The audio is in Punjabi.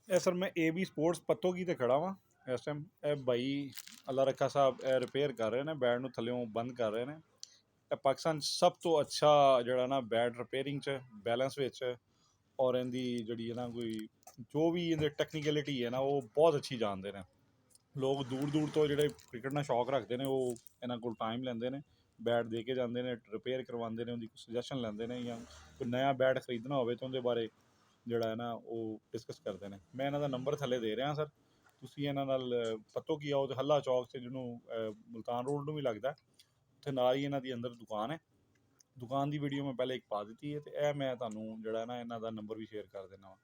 ਇਹ ਸਰ ਮੈਂ ਏ ਬੀ ਸਪੋਰਟਸ ਪੱਤੋ ਕੀ 'ਤੇ ਖੜ੍ਹਾ ਵਾਂ ਇਸ ਟਾਈਮ। ਇਹ ਬਾਈ ਅੱਲਾ ਰੱਖਾ ਸਾਹਿਬ ਇਹ ਰਿਪੇਅਰ ਕਰ ਰਹੇ ਨੇ, ਬੈਟ ਨੂੰ ਥੱਲਿਓਂ ਬੰਦ ਕਰ ਰਹੇ ਨੇ। ਇਹ ਪਾਕਿਸਤਾਨ 'ਚ ਸਭ ਤੋਂ ਅੱਛਾ ਜਿਹੜਾ ਨਾ ਬੈਟ ਰਿਪੇਅਰਿੰਗ 'ਚ, ਬੈਲੈਂਸ ਵਿੱਚ, ਔਰ ਇਹਦੀ ਜਿਹੜੀ ਹੈ ਨਾ ਕੋਈ ਜੋ ਵੀ ਇਹਦੇ ਟੈਕਨੀਕਲਿਟੀ ਹੈ ਨਾ ਉਹ ਬਹੁਤ ਅੱਛੀ ਜਾਣਦੇ ਨੇ। ਲੋਕ ਦੂਰ ਦੂਰ ਤੋਂ ਜਿਹੜੇ ਕ੍ਰਿਕਟ ਨਾਲ ਸ਼ੌਕ ਰੱਖਦੇ ਨੇ ਉਹ ਇਹਨਾਂ ਕੋਲ ਟਾਈਮ ਲੈਂਦੇ ਨੇ, ਬੈਟ ਦੇ ਕੇ ਜਾਂਦੇ ਨੇ, ਰਿਪੇਅਰ ਕਰਵਾਉਂਦੇ ਨੇ, ਉਹਦੀ ਸੁਜੈਸ਼ਨ ਲੈਂਦੇ ਨੇ, ਜਾਂ ਕੋਈ ਨਇਆ ਬੈਟ ਖਰੀਦਣਾ ਹੋਵੇ ਤਾਂ ਉਹਦੇ ਬਾਰੇ ਜਿਹੜਾ ਹੈ ਨਾ ਉਹ ਡਿਸਕਸ ਕਰਦੇ ਨੇ। ਮੈਂ ਇਹਨਾਂ ਦਾ ਨੰਬਰ ਥੱਲੇ ਦੇ ਰਿਹਾ ਸਰ, ਤੁਸੀਂ ਇਹਨਾਂ ਨਾਲ ਪੱਤੋ ਕੀ ਆਓ ਤੇ ਹੱਲਾ ਚੌਕ 'ਤੇ ਜਿਹਨੂੰ ਮੁਲਤਾਨ ਰੋਡ ਨੂੰ ਵੀ ਲੱਗਦਾ, ਉੱਥੇ ਨਾਲ ਹੀ ਇਹਨਾਂ ਦੀ ਅੰਦਰ ਦੁਕਾਨ ਹੈ। ਦੁਕਾਨ ਦੀ ਵੀਡੀਓ ਮੈਂ ਪਹਿਲੇ ਇੱਕ ਪਾ ਦਿੱਤੀ ਹੈ, ਅਤੇ ਇਹ ਮੈਂ ਤੁਹਾਨੂੰ ਜਿਹੜਾ ਨਾ ਇਹਨਾਂ ਦਾ ਨੰਬਰ ਵੀ ਸ਼ੇਅਰ ਕਰ ਦਿੰਦਾ ਵਾਂ।